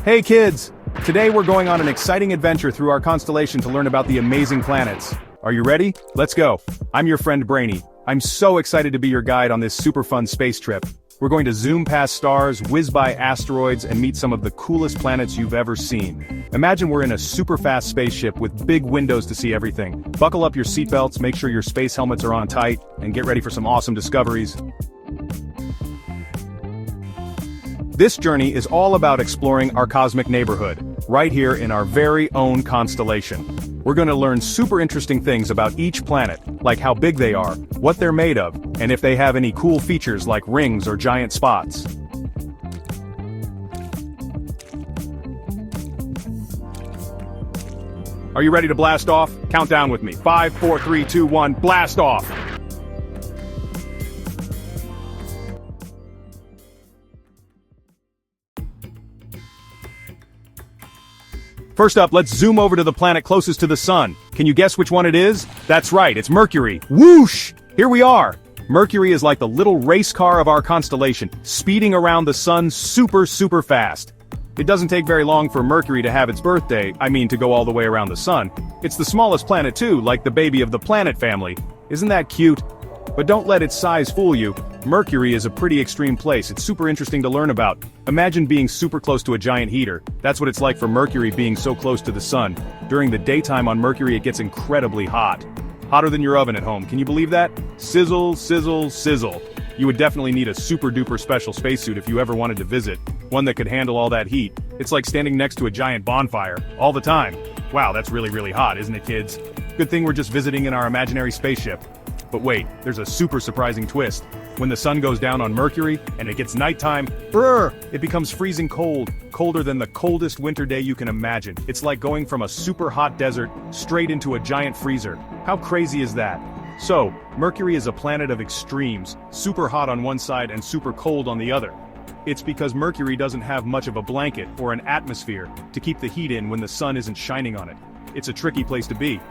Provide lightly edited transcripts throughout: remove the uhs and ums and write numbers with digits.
Hey kids! Today we're going on an exciting adventure through our constellation to learn about the amazing planets. Are you ready? Let's go. I'm your friend Brainy. I'm so excited to be your guide on this super fun space trip. We're going to zoom past stars, whiz by asteroids, and meet some of the coolest planets you've ever seen. Imagine we're in a super fast spaceship with big windows to see everything. Buckle up your seatbelts, make sure your space helmets are on tight, and get ready for some awesome discoveries. This journey is all about exploring our cosmic neighborhood, right here in our very own constellation. We're going to learn super interesting things about each planet, like how big they are, what they're made of, and if they have any cool features like rings or giant spots. Are you ready to blast off? Count down with me. 5, 4, 3, 2, 1, blast off! First up, let's zoom over to the planet closest to the sun. Can you guess which one it is? That's right, it's Mercury. Whoosh! Here we are! Mercury is like the little race car of our constellation, speeding around the sun super fast. It doesn't take very long for Mercury to have its birthday, to go all the way around the sun. It's the smallest planet too, like the baby of the planet family. Isn't that cute? But don't let its size fool you. Mercury is a pretty extreme place. It's super interesting to learn about. Imagine being super close to a giant heater. That's what it's like for Mercury being so close to the sun. During the daytime on Mercury it gets incredibly hot. Hotter than your oven at home, can you believe that? Sizzle, sizzle, sizzle. You would definitely need a super duper special spacesuit if you ever wanted to visit. One that could handle all that heat. It's like standing next to a giant bonfire, all the time. Wow, that's really hot, isn't it, kids? Good thing we're just visiting in our imaginary spaceship. But wait, there's a super surprising twist. When the sun goes down on Mercury, and it gets nighttime, it becomes freezing cold, colder than the coldest winter day you can imagine. It's like going from a super hot desert, straight into a giant freezer. How crazy is that? So, Mercury is a planet of extremes, super hot on one side and super cold on the other. It's because Mercury doesn't have much of a blanket or an atmosphere to keep the heat in when the sun isn't shining on it. It's a tricky place to be.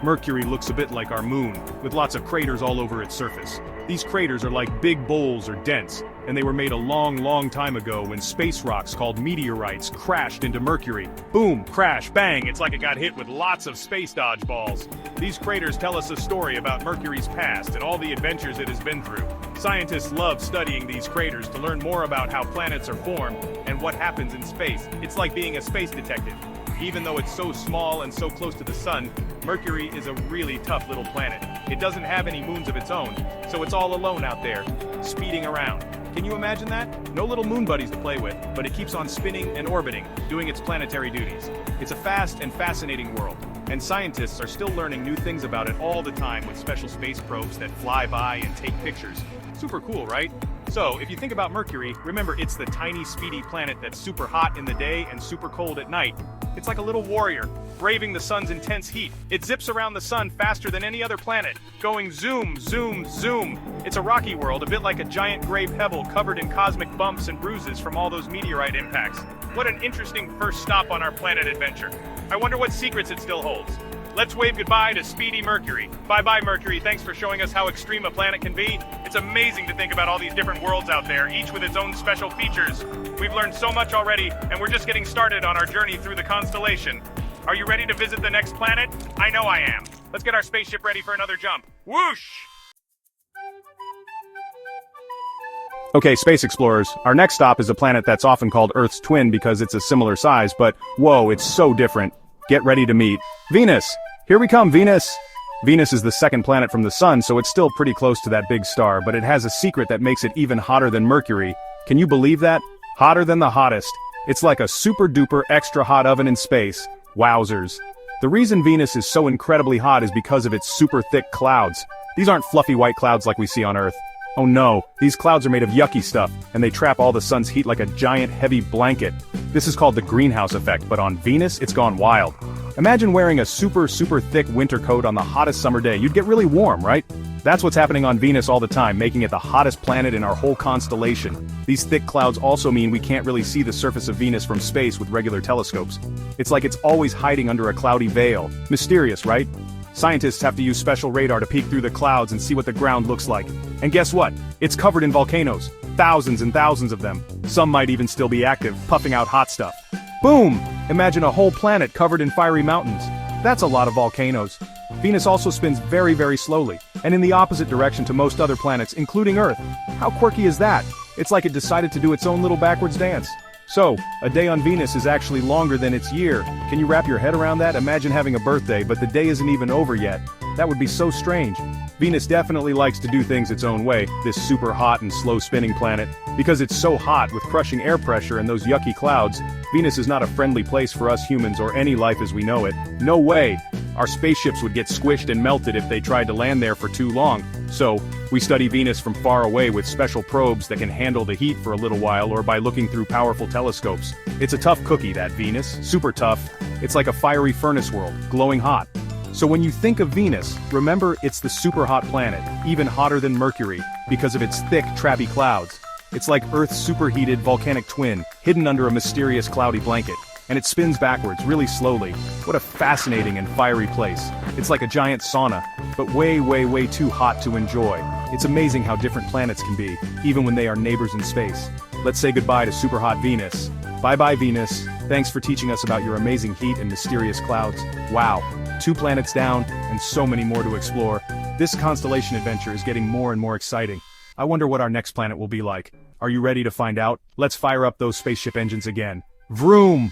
Mercury looks a bit like our moon, with lots of craters all over its surface. These craters are like big bowls or dents, and they were made a long time ago when space rocks called meteorites crashed into Mercury. Boom, crash, bang, it's like it got hit with lots of space dodgeballs. These craters tell us a story about Mercury's past and all the adventures it has been through. Scientists love studying these craters to learn more about how planets are formed and what happens in space. It's like being a space detective. Even though it's so small and so close to the sun, Mercury is a really tough little planet. It doesn't have any moons of its own, so it's all alone out there, speeding around. Can you imagine that? No little moon buddies to play with, but it keeps on spinning and orbiting, doing its planetary duties. It's a fast and fascinating world, and scientists are still learning new things about it all the time with special space probes that fly by and take pictures. Super cool, right? So, if you think about Mercury, remember it's the tiny, speedy planet that's super hot in the day and super cold at night. It's like a little warrior, braving the sun's intense heat. It zips around the sun faster than any other planet, going zoom, zoom, zoom. It's a rocky world, a bit like a giant gray pebble covered in cosmic bumps and bruises from all those meteorite impacts. What an interesting first stop on our planet adventure. I wonder what secrets it still holds. Let's wave goodbye to speedy Mercury. Bye-bye, Mercury. Thanks for showing us how extreme a planet can be. It's amazing to think about all these different worlds out there, each with its own special features. We've learned so much already, and we're just getting started on our journey through the constellation. Are you ready to visit the next planet? I know I am. Let's get our spaceship ready for another jump. Whoosh! Okay, space explorers, our next stop is a planet that's often called Earth's twin because it's a similar size, but whoa, it's so different. Get ready to meet Venus. Here we come, Venus. Venus is the second planet from the sun, so it's still pretty close to that big star, but it has a secret that makes it even hotter than Mercury. Can you believe that? Hotter than the hottest. It's like a super duper extra hot oven in space. Wowzers. The reason Venus is so incredibly hot is because of its super thick clouds. These aren't fluffy white clouds like we see on Earth. Oh no, these clouds are made of yucky stuff, and they trap all the sun's heat like a giant heavy blanket. This is called the greenhouse effect, but on Venus, it's gone wild. Imagine wearing a super thick winter coat on the hottest summer day. You'd get really warm, right? That's what's happening on Venus all the time, making it the hottest planet in our whole constellation. These thick clouds also mean we can't really see the surface of Venus from space with regular telescopes. It's like it's always hiding under a cloudy veil. Mysterious, right? Scientists have to use special radar to peek through the clouds and see what the ground looks like. And guess what? It's covered in volcanoes. Thousands and thousands of them. Some might even still be active, puffing out hot stuff. Boom! Imagine a whole planet covered in fiery mountains. That's a lot of volcanoes. Venus also spins very, very slowly, and in the opposite direction to most other planets, including Earth. How quirky is that? It's like it decided to do its own little backwards dance. So, a day on Venus is actually longer than its year. Can you wrap your head around that? Imagine having a birthday, but the day isn't even over yet. That would be so strange. Venus definitely likes to do things its own way, this super hot and slow spinning planet. Because it's so hot with crushing air pressure and those yucky clouds, Venus is not a friendly place for us humans or any life as we know it. No way! Our spaceships would get squished and melted if they tried to land there for too long. So, we study Venus from far away with special probes that can handle the heat for a little while or by looking through powerful telescopes. It's a tough cookie, that Venus, super tough. It's like a fiery furnace world, glowing hot. So when you think of Venus, remember it's the super hot planet, even hotter than Mercury, because of its thick, trappy clouds. It's like Earth's superheated volcanic twin, hidden under a mysterious cloudy blanket. And it spins backwards, really slowly. What a fascinating and fiery place. It's like a giant sauna, but way, way, way too hot to enjoy. It's amazing how different planets can be, even when they are neighbors in space. Let's say goodbye to super hot Venus. Bye-bye Venus, thanks for teaching us about your amazing heat and mysterious clouds. Wow, 2 planets down, and so many more to explore. This constellation adventure is getting more and more exciting. I wonder what our next planet will be like. Are you ready to find out? Let's fire up those spaceship engines again. Vroom!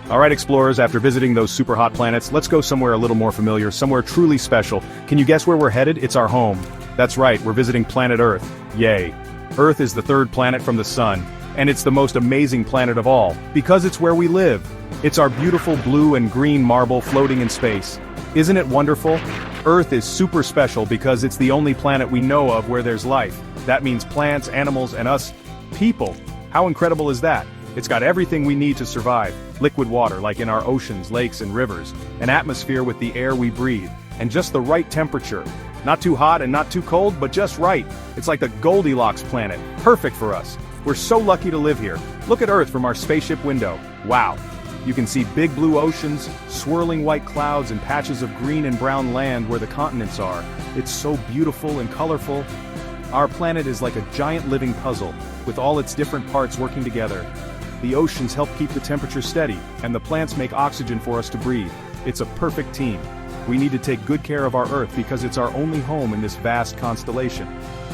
Alright explorers, after visiting those super hot planets, let's go somewhere a little more familiar, somewhere truly special. Can you guess where we're headed? It's our home. That's right, we're visiting planet Earth. Yay. Earth is the 3rd planet from the Sun, and it's the most amazing planet of all, because it's where we live. It's our beautiful blue and green marble floating in space. Isn't it wonderful? Earth is super special because it's the only planet we know of where there's life. That means plants, animals, and us, people. How incredible is that? It's got everything we need to survive. Liquid water, like in our oceans, lakes, and rivers. An atmosphere with the air we breathe. And just the right temperature. Not too hot and not too cold, but just right. It's like the Goldilocks planet. Perfect for us. We're so lucky to live here. Look at Earth from our spaceship window. Wow. You can see big blue oceans, swirling white clouds, and patches of green and brown land where the continents are. It's so beautiful and colorful. Our planet is like a giant living puzzle, with all its different parts working together. The oceans help keep the temperature steady, and the plants make oxygen for us to breathe. It's a perfect team. We need to take good care of our Earth because it's our only home in this vast constellation.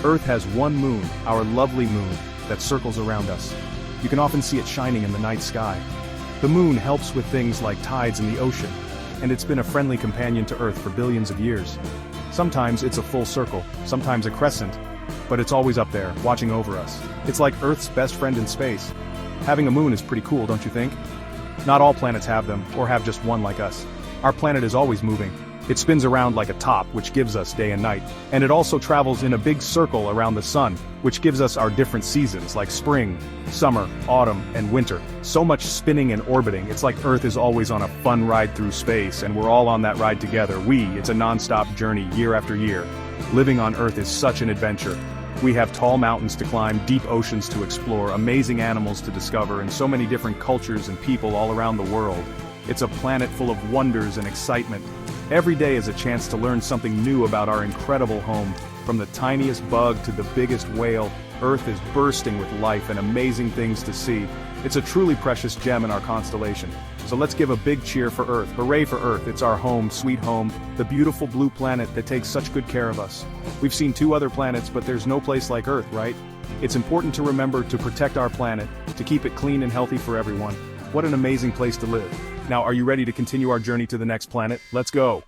Earth has one moon, our lovely moon, that circles around us. You can often see it shining in the night sky. The moon helps with things like tides in the ocean, and it's been a friendly companion to Earth for billions of years. Sometimes it's a full circle, sometimes a crescent, but it's always up there, watching over us. It's like Earth's best friend in space. Having a moon is pretty cool, don't you think? Not all planets have them, or have just one like us. Our planet is always moving. It spins around like a top, which gives us day and night. And it also travels in a big circle around the sun, which gives us our different seasons, like spring, summer, autumn, and winter. So much spinning and orbiting, it's like Earth is always on a fun ride through space, and we're all on that ride together. It's a non-stop journey year after year. Living on Earth is such an adventure. We have tall mountains to climb, deep oceans to explore, amazing animals to discover, and so many different cultures and people all around the world. It's a planet full of wonders and excitement. Every day is a chance to learn something new about our incredible home. From the tiniest bug to the biggest whale, Earth is bursting with life and amazing things to see. It's a truly precious gem in our constellation. So let's give a big cheer for Earth. Hooray for Earth, it's our home, sweet home, the beautiful blue planet that takes such good care of us. We've seen 2 other planets, but there's no place like Earth, right? It's important to remember to protect our planet, to keep it clean and healthy for everyone. What an amazing place to live. Now, are you ready to continue our journey to the next planet? Let's go!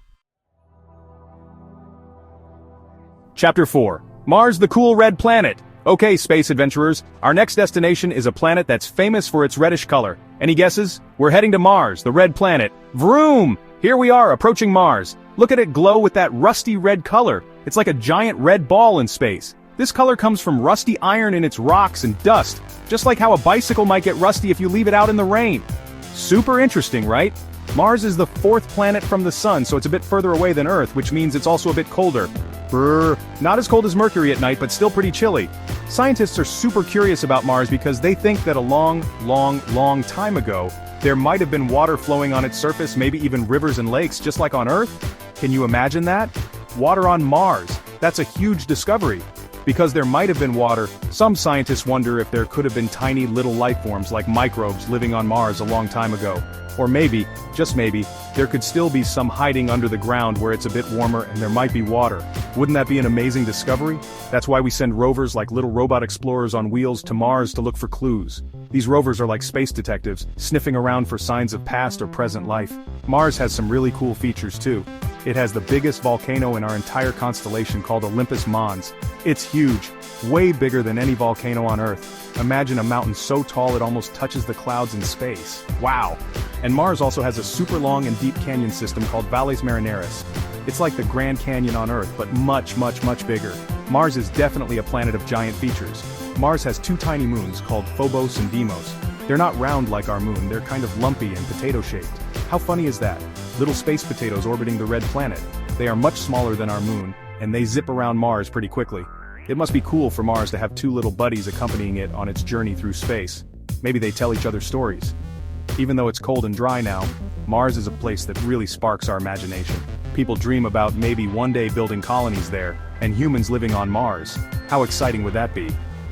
Chapter 4. Mars, the cool red planet. Okay, space adventurers, our next destination is a planet that's famous for its reddish color. Any guesses? We're heading to Mars, the red planet. Vroom! Here we are, approaching Mars. Look at it glow with that rusty red color. It's like a giant red ball in space. This color comes from rusty iron in its rocks and dust, just like how a bicycle might get rusty if you leave it out in the rain. Super interesting, right? Mars is the 4th planet from the Sun, so it's a bit further away than Earth, which means it's also a bit colder. Brr, not as cold as Mercury at night, but still pretty chilly. Scientists are super curious about Mars because they think that a long time ago, there might have been water flowing on its surface, maybe even rivers and lakes, just like on Earth. Can you imagine that? Water on Mars. That's a huge discovery. Because there might have been water, some scientists wonder if there could have been tiny little life forms like microbes living on Mars a long time ago. Or maybe, just maybe, there could still be some hiding under the ground where it's a bit warmer and there might be water. Wouldn't that be an amazing discovery? That's why we send rovers like little robot explorers on wheels to Mars to look for clues. These rovers are like space detectives, sniffing around for signs of past or present life. Mars has some really cool features too. It has the biggest volcano in our entire constellation called Olympus Mons. It's huge, way bigger than any volcano on Earth. Imagine a mountain so tall it almost touches the clouds in space. Wow! And Mars also has a super long and deep canyon system called Valles Marineris. It's like the Grand Canyon on Earth, but much bigger. Mars is definitely a planet of giant features. Mars has two tiny moons called Phobos and Deimos. They're not round like our moon, they're kind of lumpy and potato-shaped. How funny is that? Little space potatoes orbiting the red planet. They are much smaller than our moon, and they zip around Mars pretty quickly. It must be cool for Mars to have two little buddies accompanying it on its journey through space. Maybe they tell each other stories. Even though it's cold and dry now, Mars is a place that really sparks our imagination. People dream about maybe one day building colonies there, and humans living on Mars. How exciting would that be?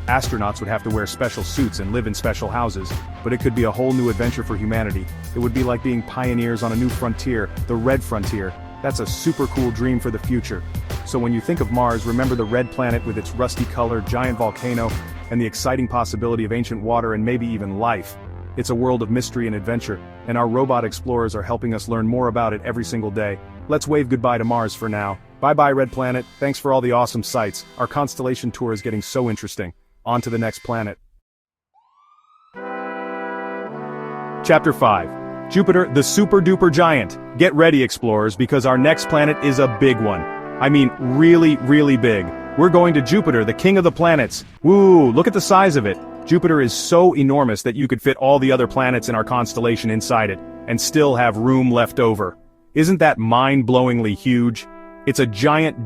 Astronauts would have to wear special suits and live in special houses, but it could be a whole new adventure for humanity. It would be like being pioneers on a new frontier, the red frontier. That's a super cool dream for the future. So when you think of Mars, remember the red planet with its rusty color, giant volcano, and the exciting possibility of ancient water and maybe even life. It's a world of mystery and adventure, and our robot explorers are helping us learn more about it every single day. Let's wave goodbye to Mars for now. Bye-bye, Red Planet. Thanks for all the awesome sights. Our constellation tour is getting so interesting. On to the next planet. Chapter 5. Jupiter, the super-duper giant. Get ready, explorers, because our next planet is a big one. I mean, really big. We're going to Jupiter, the king of the planets. Woo, look at the size of it. Jupiter is so enormous that you could fit all the other planets in our constellation inside it, and still have room left over. Isn't that mind-blowingly huge? It's a giant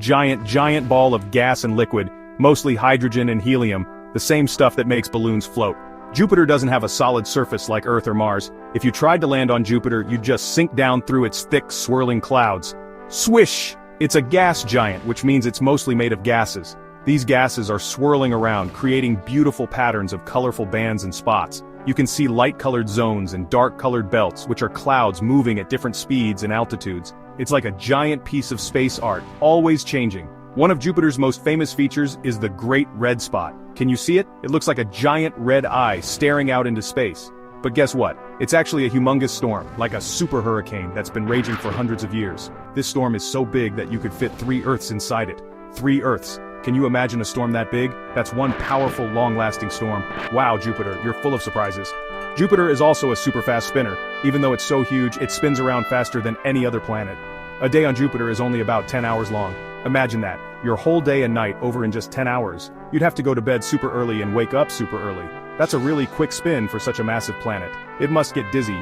ball of gas and liquid, mostly hydrogen and helium, the same stuff that makes balloons float. Jupiter doesn't have a solid surface like Earth or Mars. If you tried to land on Jupiter, you'd just sink down through its thick, swirling clouds. Swish! It's a gas giant, which means it's mostly made of gases. These gases are swirling around, creating beautiful patterns of colorful bands and spots. You can see light-colored zones and dark-colored belts, which are clouds moving at different speeds and altitudes. It's like a giant piece of space art, always changing. One of Jupiter's most famous features is the Great Red Spot. Can you see it? It looks like a giant red eye staring out into space. But guess what? It's actually a humongous storm, like a super hurricane that's been raging for hundreds of years. This storm is so big that you could fit 3 Earths inside it. 3 Earths. Can you imagine a storm that big? That's one powerful, long-lasting storm. Wow, Jupiter, you're full of surprises. Jupiter is also a super-fast spinner. Even though it's so huge, it spins around faster than any other planet. A day on Jupiter is only about 10 hours long. Imagine that, your whole day and night over in just 10 hours. You'd have to go to bed super early and wake up super early. That's a really quick spin for such a massive planet. It must get dizzy.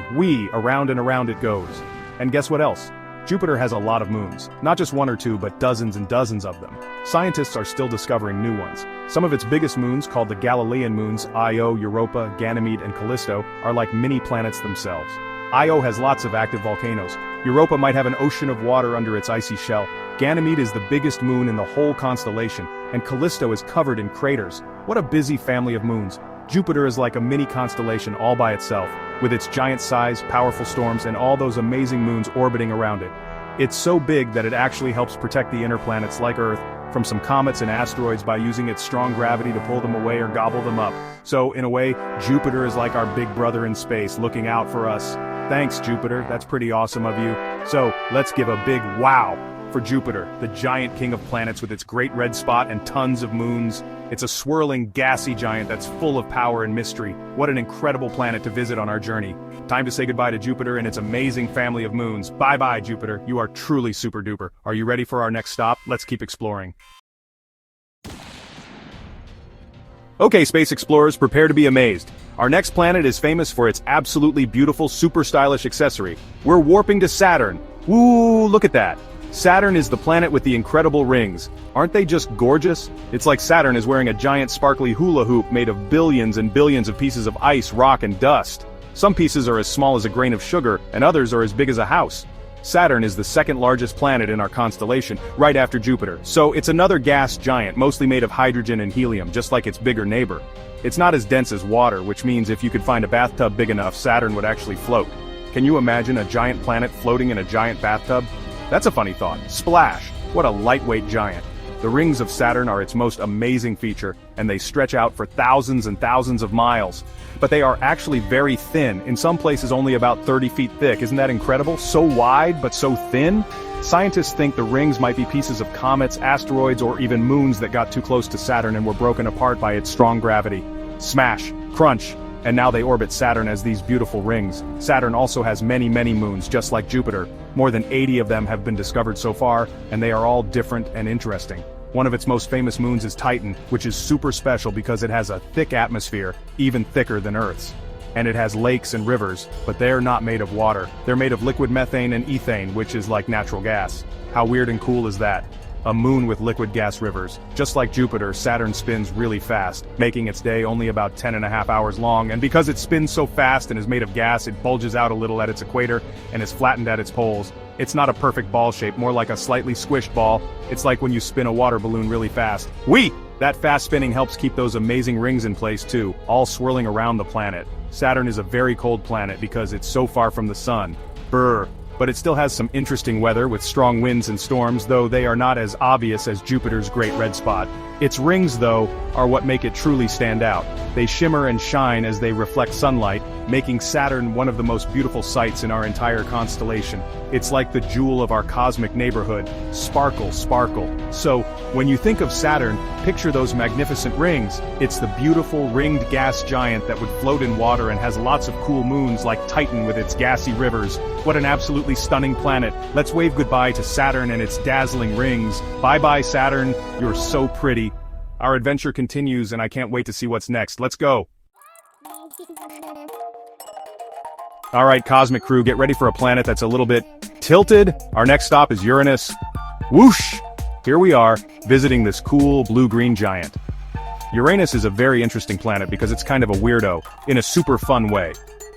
Around and around it goes. And guess what else? Jupiter has a lot of moons. Not just 1 or 2, but dozens and dozens of them. Scientists are still discovering new ones. Some of its biggest moons, called the Galilean moons, Io, Europa, Ganymede, and Callisto, are like mini planets themselves. Io has lots of active volcanoes. Europa might have an ocean of water under its icy shell. Ganymede is the biggest moon in the whole constellation, and Callisto is covered in craters. What a busy family of moons. Jupiter is like a mini constellation all by itself, with its giant size, powerful storms, and all those amazing moons orbiting around it. It's so big that it actually helps protect the inner planets like Earth from some comets and asteroids by using its strong gravity to pull them away or gobble them up. So, in a way, Jupiter is like our big brother in space, looking out for us. Thanks, Jupiter, that's pretty awesome of you. So, let's give a big wow for Jupiter, the giant king of planets with its great red spot and tons of moons. It's a swirling, gassy giant that's full of power and mystery. What an incredible planet to visit on our journey. Time to say goodbye to Jupiter and its amazing family of moons. Bye-bye, Jupiter. You are truly super duper. Are you ready for our next stop? Let's keep exploring. Okay, space explorers, prepare to be amazed. Our next planet is famous for its absolutely beautiful, super stylish accessory. We're warping to Saturn. Woo, look at that. Saturn is the planet with the incredible rings. Aren't they just gorgeous? It's like Saturn is wearing a giant sparkly hula hoop made of billions and billions of pieces of ice, rock, and dust. Some pieces are as small as a grain of sugar, and others are as big as a house. Saturn is the second largest planet in our constellation, right after Jupiter, so it's another gas giant mostly made of hydrogen and helium, just like its bigger neighbor. It's not as dense as water, which means if you could find a bathtub big enough, Saturn would actually float. Can you imagine a giant planet floating in a giant bathtub? That's a funny thought. Splash! What a lightweight giant. The rings of Saturn are its most amazing feature, and they stretch out for thousands and thousands of miles. But they are actually very thin, in some places only about 30 feet thick. Isn't that incredible? So wide, but so thin? Scientists think the rings might be pieces of comets, asteroids, or even moons that got too close to Saturn and were broken apart by its strong gravity. Smash, crunch, and now they orbit Saturn as these beautiful rings. Saturn also has many, many moons, just like Jupiter. More than 80 of them have been discovered so far, and they are all different and interesting. One of its most famous moons is Titan, which is super special because it has a thick atmosphere, even thicker than Earth's. And it has lakes and rivers, but they're not made of water. They're made of liquid methane and ethane, which is like natural gas. How weird and cool is that? A moon with liquid gas rivers. Just like Jupiter, Saturn spins really fast, making its day only about 10.5 hours long, and because it spins so fast and is made of gas, it bulges out a little at its equator and is flattened at its poles. It's not a perfect ball shape, more like a slightly squished ball. It's like when you spin a water balloon really fast. Whee! That fast spinning helps keep those amazing rings in place too, all swirling around the planet. Saturn is a very cold planet because it's so far from the sun. Brr. But it still has some interesting weather with strong winds and storms, though they are not as obvious as Jupiter's Great Red Spot. Its rings, though, are what make it truly stand out. They shimmer and shine as they reflect sunlight, making Saturn one of the most beautiful sights in our entire constellation. It's like the jewel of our cosmic neighborhood. Sparkle, sparkle. So, when you think of Saturn, picture those magnificent rings. It's the beautiful ringed gas giant that would float in water and has lots of cool moons like Titan with its gassy rivers. What an absolutely stunning planet. Let's wave goodbye to Saturn and its dazzling rings. Bye-bye, Saturn. You're so pretty. Our adventure continues and I can't wait to see what's next. Let's go. Alright, Cosmic Crew, get ready for a planet that's a little bit tilted. Our next stop is Uranus. Whoosh! Here we are, visiting this cool blue-green giant. Uranus is a very interesting planet because it's kind of a weirdo, in a super fun way.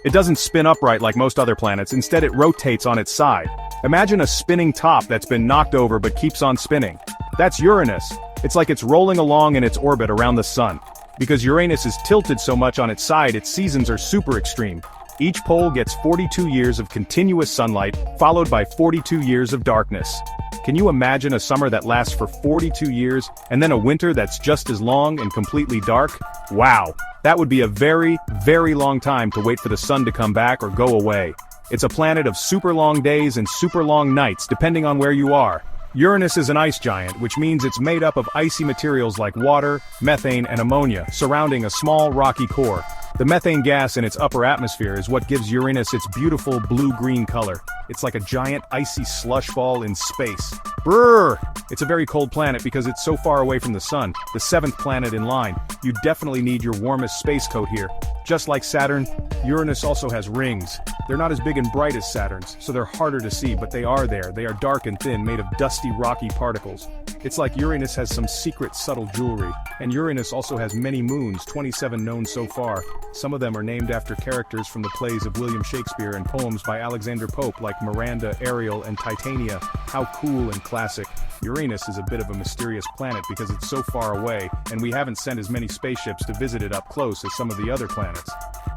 It doesn't spin upright like most other planets, instead it rotates on its side. Imagine a spinning top that's been knocked over but keeps on spinning. That's Uranus. It's like it's rolling along in its orbit around the sun. Because Uranus is tilted so much on its side, its seasons are super extreme. Each pole gets 42 years of continuous sunlight, followed by 42 years of darkness. Can you imagine a summer that lasts for 42 years, and then a winter that's just as long and completely dark? Wow! That would be a very, very long time to wait for the sun to come back or go away. It's a planet of super long days and super long nights, depending on where you are. Uranus is an ice giant, which means it's made up of icy materials like water, methane, and ammonia, surrounding a small rocky core. The methane gas in its upper atmosphere is what gives Uranus its beautiful blue-green color. It's like a giant icy slush ball in space. Brrr! It's a very cold planet because it's so far away from the sun, the 7th planet in line. You definitely need your warmest space coat here. Just like Saturn, Uranus also has rings. They're not as big and bright as Saturn's, so they're harder to see, but they are there. They are dark and thin, made of dusty, rocky particles. It's like Uranus has some secret, subtle jewelry. And Uranus also has many moons, 27 known so far. Some of them are named after characters from the plays of William Shakespeare and poems by Alexander Pope like Miranda, Ariel, and Titania. How cool and classic. Uranus is a bit of a mysterious planet because it's so far away, and we haven't sent as many spaceships to visit it up close as some of the other planets.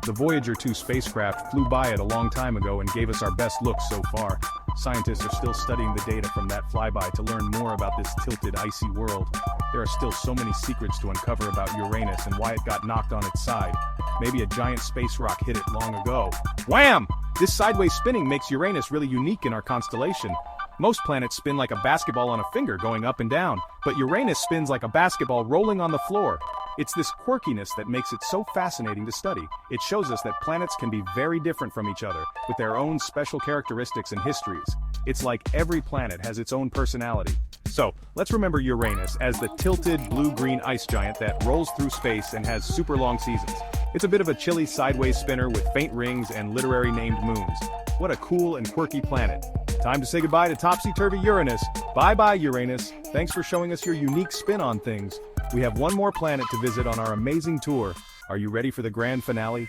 The Voyager 2 spacecraft flew by it a long time ago and gave us our best look so far. Scientists are still studying the data from that flyby to learn more about this tilted, icy world. There are still so many secrets to uncover about Uranus and why it got knocked on its side. Maybe a giant space rock hit it long ago. Wham! This sideways spinning makes Uranus really unique in our constellation. Most planets spin like a basketball on a finger going up and down, but Uranus spins like a basketball rolling on the floor. It's this quirkiness that makes it so fascinating to study. It shows us that planets can be very different from each other, with their own special characteristics and histories. It's like every planet has its own personality. So, let's remember Uranus as the tilted blue-green ice giant that rolls through space and has super long seasons. It's a bit of a chilly sideways spinner with faint rings and literary named moons. What a cool and quirky planet. Time to say goodbye to topsy-turvy Uranus. Bye-bye, Uranus. Thanks for showing us your unique spin on things. We have one more planet to visit on our amazing tour. Are you ready for the grand finale?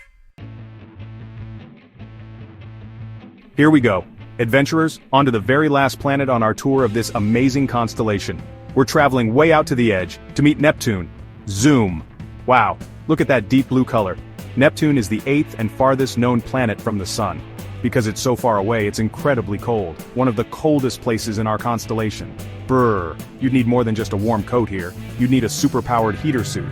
Here we go. Adventurers, on to the very last planet on our tour of this amazing constellation. We're traveling way out to the edge, to meet Neptune. Zoom. Wow, look at that deep blue color. Neptune is the 8th and farthest known planet from the Sun. Because it's so far away, it's incredibly cold, one of the coldest places in our constellation. Brrr, you'd need more than just a warm coat here, you'd need a super-powered heater suit.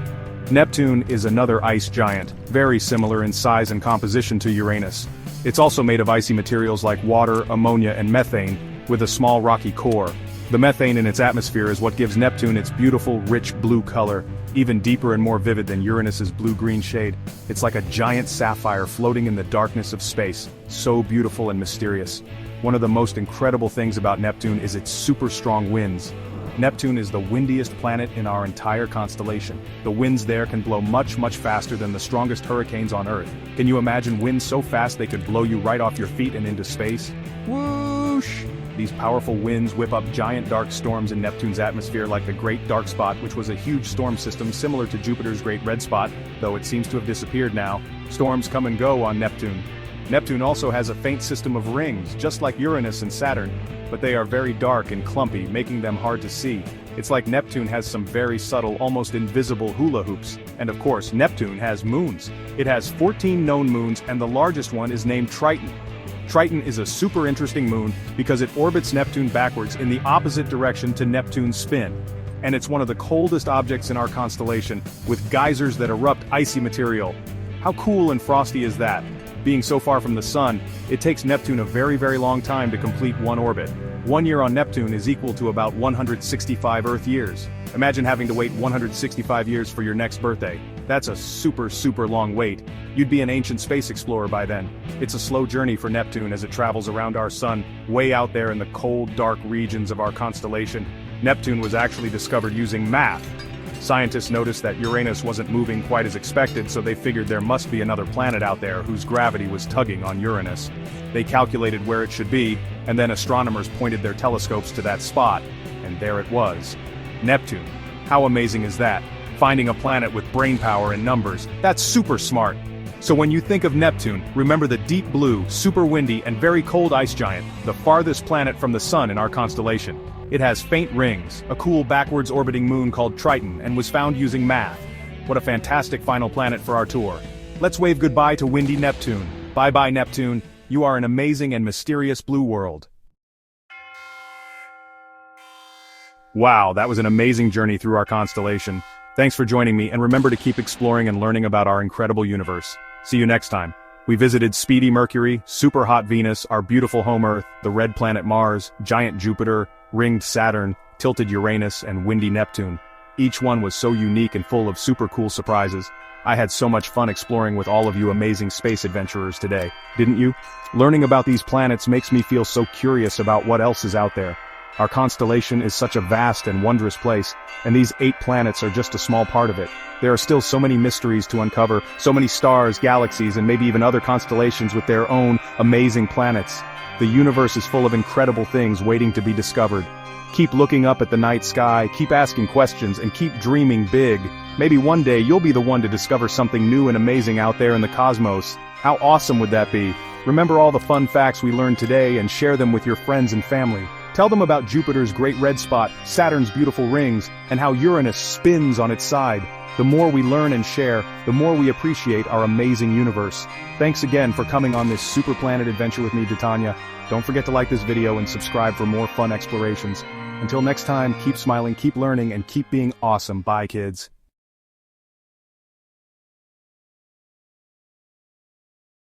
Neptune is another ice giant, very similar in size and composition to Uranus. It's also made of icy materials like water, ammonia, and methane, with a small rocky core. The methane in its atmosphere is what gives Neptune its beautiful, rich blue color, even deeper and more vivid than Uranus's blue-green shade. It's like a giant sapphire floating in the darkness of space, so beautiful and mysterious. One of the most incredible things about Neptune is its super strong winds. Neptune is the windiest planet in our entire constellation. The winds there can blow much, much faster than the strongest hurricanes on Earth. Can you imagine winds so fast they could blow you right off your feet and into space? Whoosh! These powerful winds whip up giant dark storms in Neptune's atmosphere like the Great Dark Spot, which was a huge storm system similar to Jupiter's Great Red Spot, though it seems to have disappeared now. Storms come and go on Neptune. Neptune also has a faint system of rings, just like Uranus and Saturn, but they are very dark and clumpy, making them hard to see. It's like Neptune has some very subtle, almost invisible hula hoops. And of course, Neptune has moons. It has 14 known moons, and the largest one is named Triton. Triton is a super interesting moon because it orbits Neptune backwards in the opposite direction to Neptune's spin. And it's one of the coldest objects in our constellation, with geysers that erupt icy material. How cool and frosty is that? Being so far from the Sun, it takes Neptune a very, very long time to complete one orbit. 1 year on Neptune is equal to about 165 Earth years. Imagine having to wait 165 years for your next birthday. That's a super, super long wait. You'd be an ancient space explorer by then. It's a slow journey for Neptune as it travels around our Sun, way out there in the cold, dark regions of our constellation. Neptune was actually discovered using math. Scientists noticed that Uranus wasn't moving quite as expected, so they figured there must be another planet out there whose gravity was tugging on Uranus. They calculated where it should be, and then astronomers pointed their telescopes to that spot, and there it was. Neptune. How amazing is that? Finding a planet with brainpower and numbers, that's super smart. So when you think of Neptune, remember the deep blue, super windy, and very cold ice giant, the farthest planet from the Sun in our constellation. It has faint rings, a cool backwards orbiting moon called Triton, and was found using math. What a fantastic final planet for our tour. Let's wave goodbye to windy Neptune. Bye-bye Neptune, you are an amazing and mysterious blue world. Wow, that was an amazing journey through our constellation. Thanks for joining me, and remember to keep exploring and learning about our incredible universe. See you next time. We visited speedy Mercury, super hot Venus, our beautiful home Earth, the red planet Mars, giant Jupiter, ringed Saturn, tilted Uranus, and windy Neptune. Each one was so unique and full of super cool surprises. I had so much fun exploring with all of you amazing space adventurers today, didn't you? Learning about these planets makes me feel so curious about what else is out there. Our constellation is such a vast and wondrous place, and these 8 planets are just a small part of it. There are still so many mysteries to uncover, so many stars, galaxies, and maybe even other constellations with their own amazing planets. The universe is full of incredible things waiting to be discovered. Keep looking up at the night sky, keep asking questions, and keep dreaming big. Maybe one day you'll be the one to discover something new and amazing out there in the cosmos. How awesome would that be? Remember all the fun facts we learned today and share them with your friends and family. Tell them about Jupiter's Great Red Spot, Saturn's beautiful rings, and how Uranus spins on its side. The more we learn and share, the more we appreciate our amazing universe. Thanks again for coming on this super planet adventure with me, Titania. Don't forget to like this video and subscribe for more fun explorations. Until next time, keep smiling, keep learning, and keep being awesome. Bye, kids.